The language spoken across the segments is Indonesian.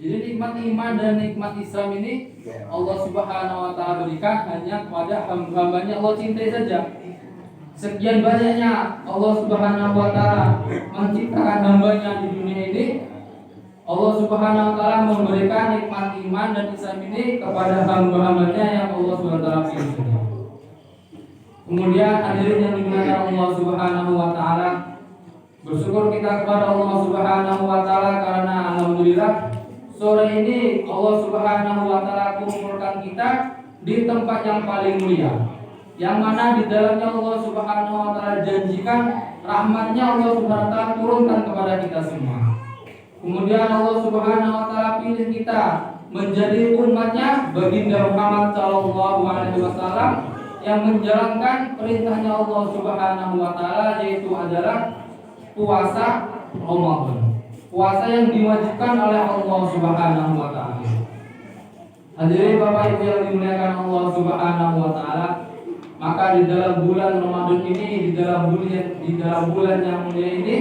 Jadi nikmat iman dan nikmat Islam ini Allah Subhanahu wa taala berikan hanya kepada hamba-hambanya Allah cintai saja. Sekian banyaknya Allah Subhanahu wa taala menciptakan hambanya di dunia ini, Allah Subhanahu wa taala memberikan nikmat iman dan Islam ini kepada hamba-hambanya yang Allah Subhanahu wa taala pilih. Kemudian hadirin yang dimuliakan Allah Subhanahu wa taala, bersyukur kita kepada Allah Subhanahu wa taala karena alhamdulillah sore ini Allah Subhanahu wa taala kumpulkan kita di tempat yang paling mulia, yang mana di dalamnya Allah Subhanahu wa taala janjikan rahmatnya Allah Subhanahu wa taala turunkan kepada kita semua. Kemudian Allah Subhanahu wa taala pilih kita menjadi umatnya baginda Muhammad sallallahu alaihi wasallam yang menjalankan perintahnya Allah Subhanahu wa taala, yaitu adalah puasa Ramadan. Puasa yang diwajibkan oleh Allah Subhanahu wa taala. Hadirin Bapak Ibu yang dimuliakan Allah Subhanahu wa taala, maka di dalam bulan Ramadan ini, di dalam bulan yang mulia ini,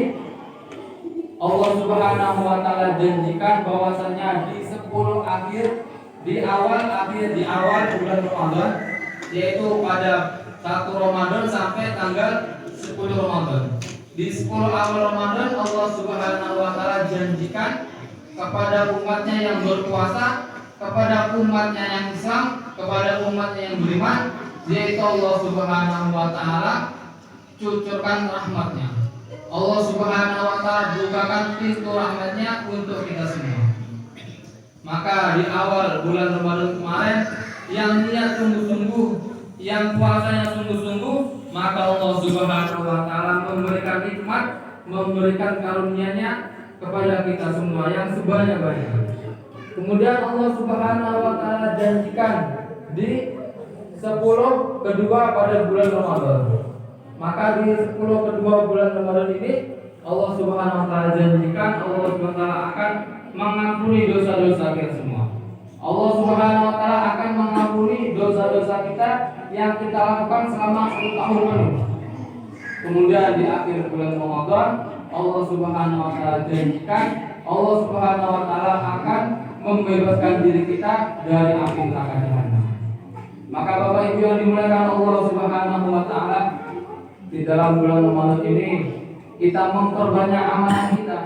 Allah Subhanahu wa taala janjikan bahwasanya di 10 akhir, di awal bulan Ramadan, yaitu pada 1 Ramadan sampai tanggal 10 Ramadan. Di 10 awal Ramadan Allah Subhanahu wa taala janjikan kepada umatnya yang berpuasa, kepada umatnya yang Islam, kepada umatnya yang beriman, yaitu Allah Subhanahu wa taala cucurkan rahmatnya. Allah Subhanahu wa taala bukakan pintu rahmatnya untuk kita semua. Maka di awal bulan Ramadan kemarin, yang niat sungguh-sungguh, yang puasanya sungguh-sungguh, maka Allah Subhanahu wa taala memberikan nikmat, memberikan karunia-Nya kepada kita semua yang sebanyak-banyaknya. Kemudian Allah Subhanahu wa taala janjikan di 10 kedua pada bulan Ramadan. Maka di 10 kedua bulan Ramadan ini Allah Subhanahu wa taala janjikan Allah Subhanahu wa taala akan mengampuni dosa-dosa kita semua. Allah Subhanahu wa taala akan mengampuni dosa-dosa kita yang kita lakukan selama 1 tahun penuh. Kemudian di akhir bulan Ramadan Allah Subhanahu wa taala janjikan Allah Subhanahu wa taala akan membebaskan diri kita dari api neraka jahanam. Maka Bapak Ibu yang dimuliakan Allah Subhanahu wa taala, di dalam bulan Ramadan ini kita memperbanyak amalan kita.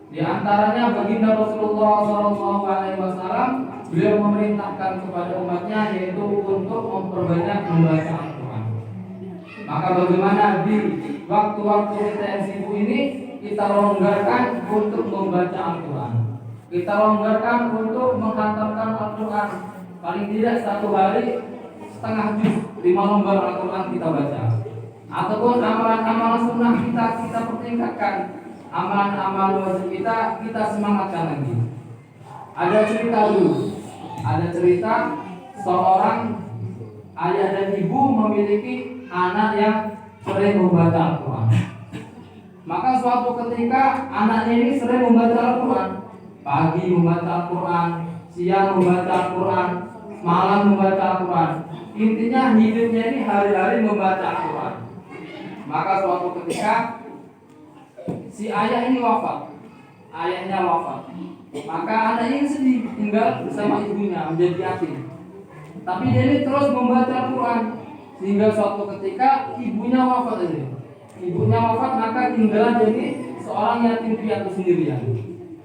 Di antaranya baginda Rasulullah SAW, beliau memerintahkan kepada umatnya yaitu untuk memperbanyak membaca Al-Quran. Maka bagaimana di waktu-waktu kita yang sibuk ini kita longgarkan untuk membaca Al-Quran. Kita longgarkan untuk menghantamkan Al-Quran. Paling tidak 1 hari setengah juz 5 lembar Al-Quran kita baca. Ataupun amalan-amalan sunnah kita pertingkatkan. Amalan-amalan wajib kita semangatkan lagi. Ada cerita dulu. Ada cerita seorang ayah dan ibu memiliki anak yang sering membaca Al-Quran. Maka suatu ketika anaknya ini sering membaca Al-Quran. Pagi membaca Al-Quran, siang membaca Al-Quran, malam membaca Al-Quran. Intinya hidupnya ini hari-hari membaca Al-Quran. Maka suatu ketika si ayah ini wafat. Ayahnya wafat. Maka anak ini sedih, tinggal bersama ibunya menjadi yatim. Tapi dia ini terus membaca Al-Quran sehingga suatu ketika ibunya wafat ini. Ibunya wafat, maka tinggal jadi seorang yatim piatu sendirian.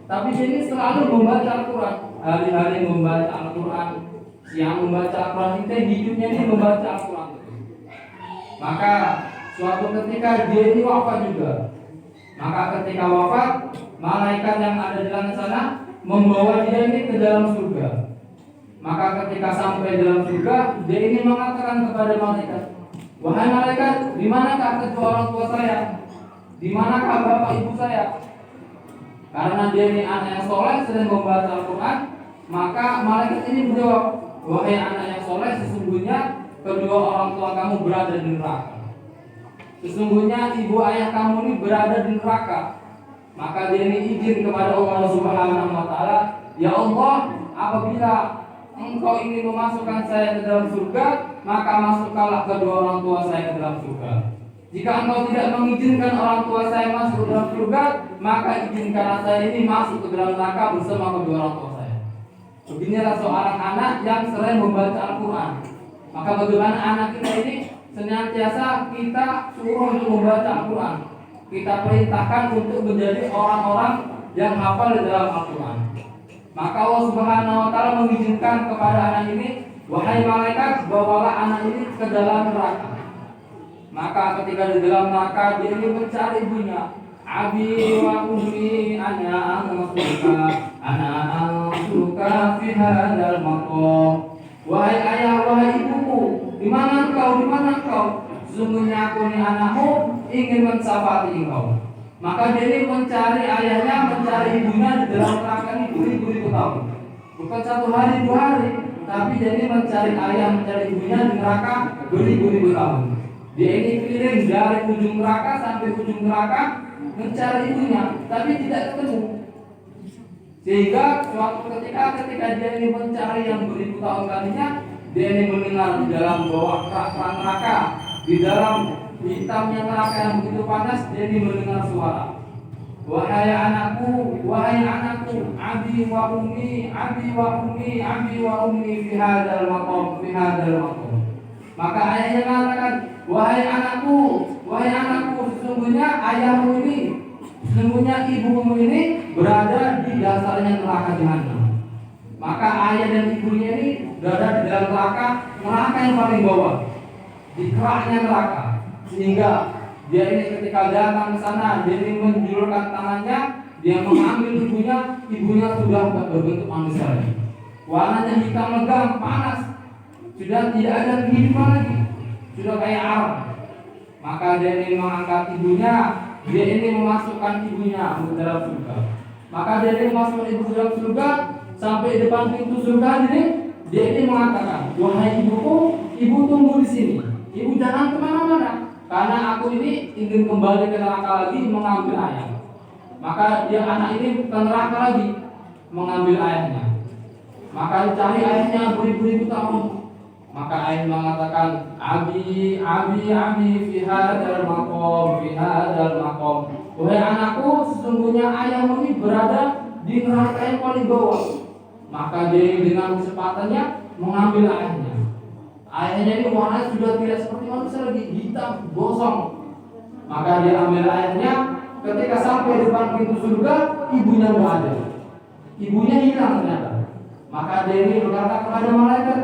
Tapi dia ini selalu membaca Al-Quran, hari-hari membaca Al-Quran, siang membaca Al-Quran, hidupnya ini membaca Al-Quran. Maka suatu ketika dia ini wafat juga. Maka ketika wafat, malaikat yang ada di langit sana membawa dia ini ke dalam surga. Maka ketika sampai dalam surga, dia ini mengatakan kepada malaikat, "Wahai malaikat, di manakah kedua orang tua saya? Di manakah bapak ibu saya?" Karena dia ini anak yang soleh, sering membaca Al-Quran, maka malaikat ini menjawab, "Wahai anak yang soleh, sesungguhnya kedua orang tua kamu berada di neraka. Sesungguhnya ibu ayah kamu ini berada di neraka." Maka dia ini izin kepada Allah Subhanahu wa taala, "Ya Allah, apabila Engkau ingin memasukkan saya ke dalam surga, maka masukkanlah kedua orang tua saya ke dalam surga. Jika Engkau tidak mengizinkan orang tua saya masuk ke dalam surga, maka izinkanlah saya ini masuk ke dalam neraka bersama kedua orang tua saya." Beginilah seorang anak yang sering membaca Al-Quran. Maka bagaimana anak kita ini senantiasa kita suruh untuk membaca Al-Quran. Kita perintahkan untuk menjadi orang-orang yang hafal di dalam Al-Quran. Maka Allah Subhanahu wa Ta'ala mengizinkan kepada anak ini, wahai malaikat, bawalah anak ini ke dalam neraka. Maka ketika di dalam neraka dia ini mencari ibunya. Abi wa ummi ana ansuka fi hadzal maqam. Wahai ayah, wahai ibuku, di mana engkau? Di mana engkau? Sesungguhnya aku ini anakmu ingin mensyafaati engkau. Maka dia ini mencari ayahnya, mencari ibunya di dalam neraka ini beribu-ribu tahun. Bukan 1 hari 2 hari, tapi dia ini mencari ayah, mencari ibunya di neraka beribu-ribu tahun. Dia ini keliling dari ujung neraka sampai ujung neraka mencari ibunya, tapi tidak ketemu. Sehingga suatu ketika dia ini mencari yang beribu tahun tadinya, dia ini mendengar di dalam bawah kerak neraka, di dalam hitamnya neraka yang begitu panas, dia ini mendengar suara. Wahai anakku, abi wa ummi, fi hadzal maqam. Maka ayahnya mengatakan, wahai anakku, sesungguhnya ayahmu ini, sesungguhnya ibumu ini berada di dasarnya neraka jahanam. Maka ayah dan ibunya ini berada di dalam neraka yang paling bawah, di keraknya neraka. Sehingga dia ini ketika datang ke sana, dia ini menjulurkan tangannya, dia mengambil ibunya sudah berbentuk manusia lagi. Warnanya hitam legam, panas, sudah tidak ada kehidupan lagi, sudah kayak alam. Maka dia ini mengangkat ibunya, dia ini memasukkan ibunya ke dalam surga. Maka dia ini memasukkan ibu ke dalam surga, sampai depan pintu surga ini, dia ini mengatakan, wahai ibuku, ibu tunggu di sini, ibu jangan kemana-mana, karena aku ini ingin kembali ke neraka lagi mengambil ayah. Maka dia anak ini ke neraka lagi mengambil ayahnya. Maka dicari ayahnya beribu-ribu tahun. Maka ayah mengatakan, abi fi hadzal maqam. Wahai anakku, sesungguhnya ayahmu ini berada di neraka yang paling bawah. Maka dia dengan kecepatannya mengambil ayahnya. Ayahnya ini warnanya sudah tidak seperti manusia lagi, hitam, gosong. Maka dia ambil ayahnya. Ketika sampai depan pintu surga, ibunya tidak ada. Ibunya hilang ternyata. Maka dia ini berkata kepada malaikat,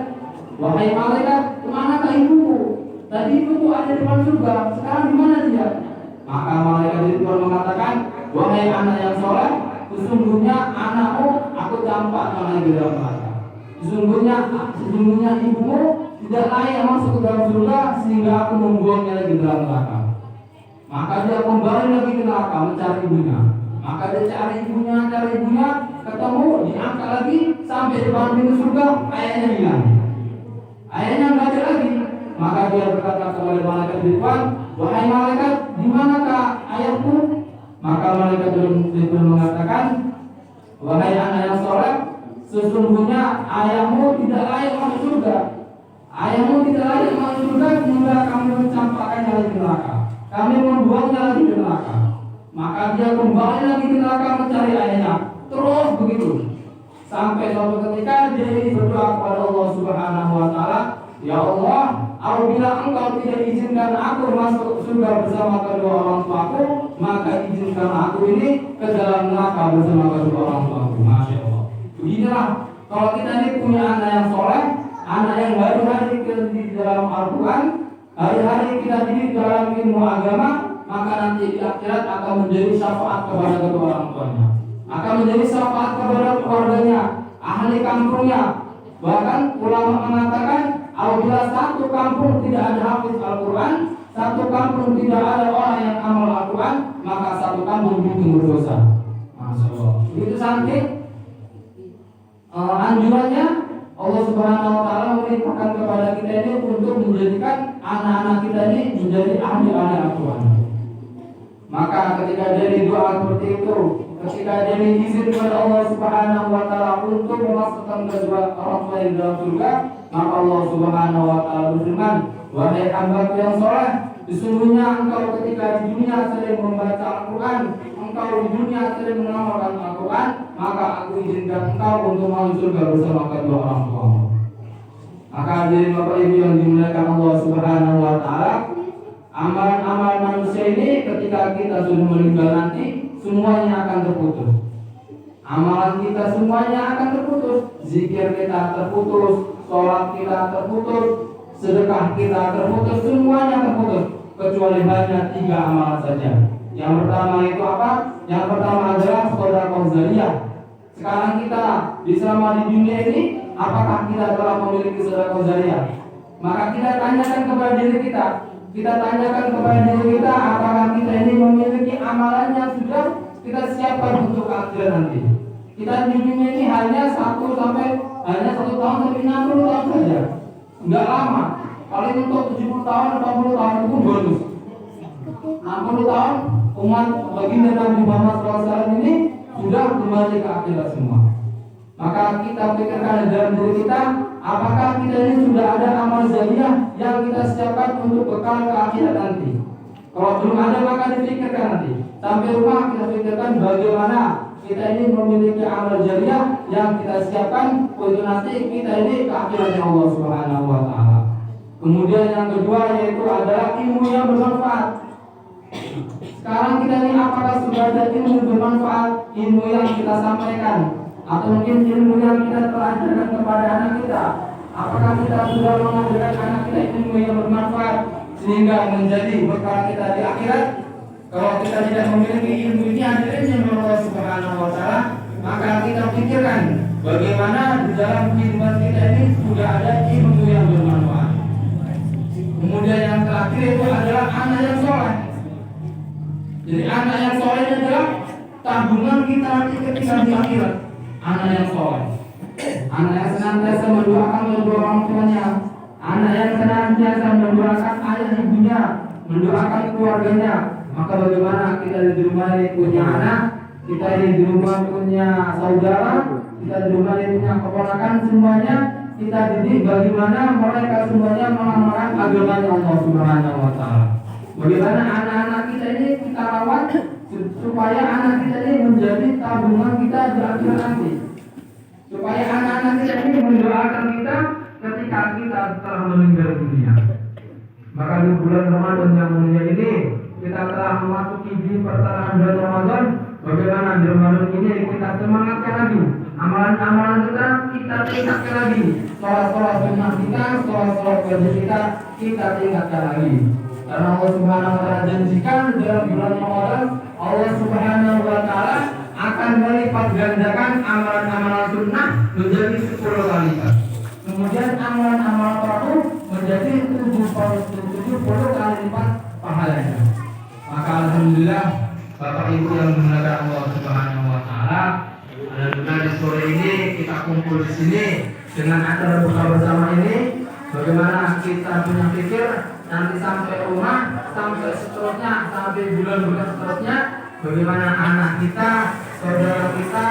wahai malaikat, kemanakah ibuku? Tadi ibuku ada di depan surga, sekarang di mana dia? Maka malaikat itu mengatakan, wahai anak yang soleh, sesungguhnya anakmu aku campakkan lagi di dalam neraka. Sesungguhnya ibumu tidak layak masuk ke dalam surga, sehingga aku membuangnya lagi di dalam neraka. Maka dia kembali lagi ke neraka mencari ibunya. Maka dia cari ibunya, ketemu, diangkat lagi sampai depan pintu surga, ayahnya hilang. Ayahnya nggak ada lagi. Maka dia berkata kepada malaikat di depan, wahai malaikat, di manakah ayahku? Maka malaikat itu mengatakan, wahai anak yang soleh, sesungguhnya ayahmu tidak layak masuk surga. Ayahmu tidak layak masuk surga sehingga kami mencampakkannya lagi ke neraka. Kami membuangnya lagi ke neraka. Maka dia kembali lagi ke neraka mencari ayahnya. Terus begitu sampai suatu ketika dia ini berdoa kepada Allah Subhanahu wa Ta'ala, ya Allah, apabila engkau tidak izinkan aku masuk surga bersama kedua orang tuaku, maka izinkan aku ini ke dalam neraka bersama kedua orang tuaku. Masya Allah. Beginilah kalau kita ini punya anak yang soleh, anak yang hari-hari di dalam Al-Quran, hari-hari kita didik dalam ilmu agama, maka nanti di akhirat akan menjadi syafaat kepada kedua orang tuanya, akan menjadi syafaat kepada keluarganya, ahli kampungnya. Bahkan ulama mengatakan, apabila satu kampung tidak ada hafiz Al-Quran, satu kampung tidak ada orang yang amal Al-Quran, maka satu kampung mungkin berdosa. Masya Allah. Itu saking anjurannya Allah Subhanahu wa Ta'ala memerintahkan kepada kita ini untuk menjadikan anak-anak kita ini menjadi ahli-ahli Al-Quran. Maka ketika dari doa seperti itu, ketika dari izin kepada Allah Subhanahu wa Ta'ala untuk memasukkan kedua orang tua di dalam surga, maka Allah Subhanahu wa Ta'ala berfirman, wahai hambaku yang soleh, sesungguhnya engkau ketika di dunia sering membaca Al-Quran, engkau di dunia sering mengamalkan Al-Quran, maka aku izinkan engkau untuk masuk surga bersama kedua orang tuamu. Maka hadirin Bapak Ibu yang dimuliakan Allah Subhanahu wa taala, amalan-amalan manusia ini ketika kita sudah meninggal nanti semuanya akan terputus. Amalan kita semuanya akan terputus, zikir kita terputus, sholat kita terputus, sedekah kita terputus, semuanya terputus kecuali hanya 3 amalan saja. Yang pertama itu apa? Yang pertama adalah sedekah jariyah. Sekarang kita selama di dunia ini, apakah kita telah memiliki sedekah jariyah? Maka kita tanyakan kepada diri kita. Kita tanyakan kepada diri kita, apakah kita ini memiliki amalan yang sudah kita siapkan untuk akhirat nanti. Kita di dunia ini hanya 1 tahun sampai 60 tahun saja. Enggak lama. Paling untuk 70 tahun, 80 tahun itu bonus. 60 tahun umat baginda Nabi Muhammad SAW ini sudah kembali ke akhirat semua. Maka kita pikirkan dalam diri kita, apakah kita ini sudah ada amal jariyah yang kita siapkan untuk bekal ke akhirat nanti. Kalau belum ada maka dipikirkan nanti. Sampai rumah kita pikirkan bagaimana kita ini memiliki amal jariyah yang kita siapkan untuk nanti kita ini ke akhiratnya Allah Subhanahu wa taala. Kemudian yang kedua yaitu adalah ilmu yang bermanfaat. Sekarang kita ini apakah sudah ada ilmu bermanfaat, ilmu yang kita sampaikan, atau mungkin ilmu yang kita telah ajarkan kepada anak kita? Apakah kita sudah mengajarkan anak kita ilmu yang bermanfaat sehingga menjadi bekal kita di akhirat? Kalau kita tidak memiliki ilmu ini hadirin Allah Subhanahu wa taala, maka kita pikirkan bagaimana di dalam kehidupan kita ini sudah ada ilmu yang bermanfaat. Kemudian yang terakhir itu adalah anak yang soleh. Jadi anak yang soleh adalah tabungan kita nanti ketika di akhirat. Anak yang soleh, anak yang senantiasa mendoakan kedua orang tuanya, anak yang senantiasa mendoakan ayah ibunya, mendoakan keluarganya. Maka bagaimana kita di rumah ini punya anak, kita di rumah punya saudara, kita di rumah ini punya keponakan, semuanya kita didik bagaimana mereka semuanya mengamalkan agama Allah Subhanahu wa taala. Bagaimana anak-anak kita ini kita rawat supaya anak kita ini menjadi tabungan kita di akhirat nanti. Supaya anak-anak kita ini mendoakan kita ketika kita telah meninggal dunia. Maka di bulan Ramadan yang mulia ini kita telah memasuki di pertengahan bulan Ramadan. Bagaimana di Ramadan ini kita semangatkan lagi amalan-amalan kita tingkatkan lagi. Sholat-sholat sunnah kita, sholat-sholat wajib kita tingkatkan lagi. Karena Allah Subhanahu wa taala janjikan dalam bulan Ramadan, Allah Subhanahu wa taala akan melipat gandakan amalan-amalan sunnah menjadi 10 kali lipat. Kemudian amalan-amalan fardu menjadi 70 kali lipat pahalanya. Maka alhamdulillah Bapak Ibu yang dimuliakan Allah Subhanahu wa taala, alhamdulillah di sore ini kita kumpul di sini dengan acara buka bersama ini. Bagaimana kita punya pikir nanti sampai rumah, sampai seterusnya, sampai bulan-bulan seterusnya, bagaimana anak kita, saudara kita,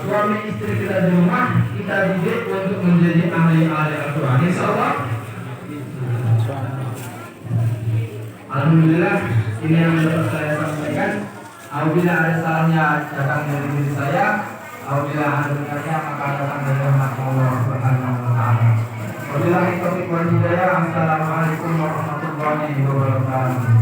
suami istri kita di rumah kita didik untuk menjadi ahli-ahli Al-Quran. Insyaallah. Alhamdulillah ini yang dapat saya sampaikan. Apabila ada salahnya datang dari diri saya, apabila ada benarnya maka datang dari rahmat Allah Subhanahu wa taala. Wabillahi taufiq wal hidayah. Assalamualaikum warahmatullahi wabarakatuh.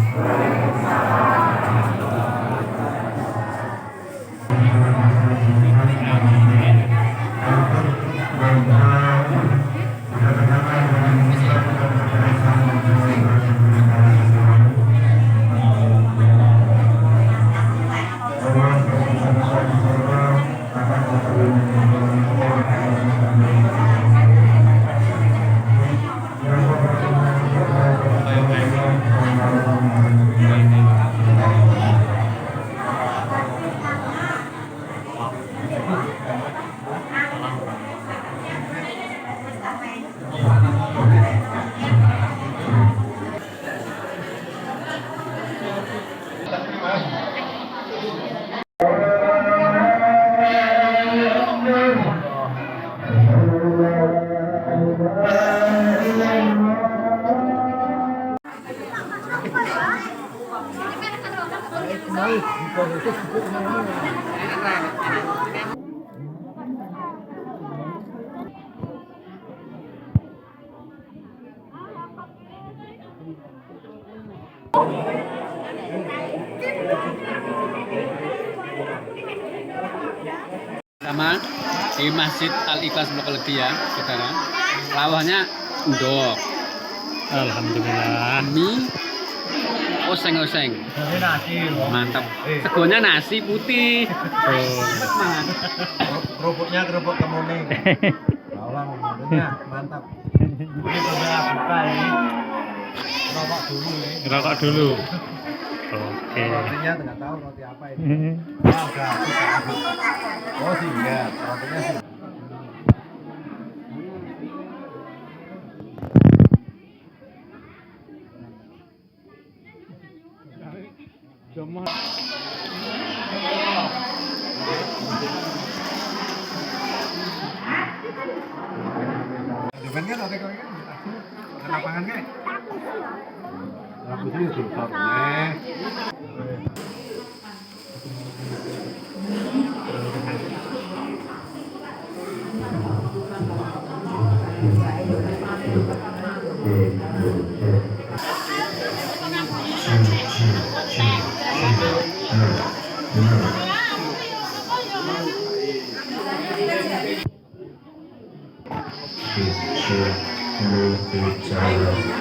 Baik. Sama di Masjid Al Ikhlas Blok ya, saudara. Lawahnya endok. Alhamdulillah. Mie oseng-oseng. Mantap. Segonya nasi putih. Cepet banget. Kerupuknya kerupuk kemuning. Bawang bumbunya mantap. Ini sudah buka ini. Rokok dulu ya. Rokok dulu. Oke. Rotinya nggak tahu roti apa ini. Wah, gratis. Oh sih enggak, rotinya sih. Depan kan ada kau kan? Ada lapangan kan? Lapangan itu tuh, Hello,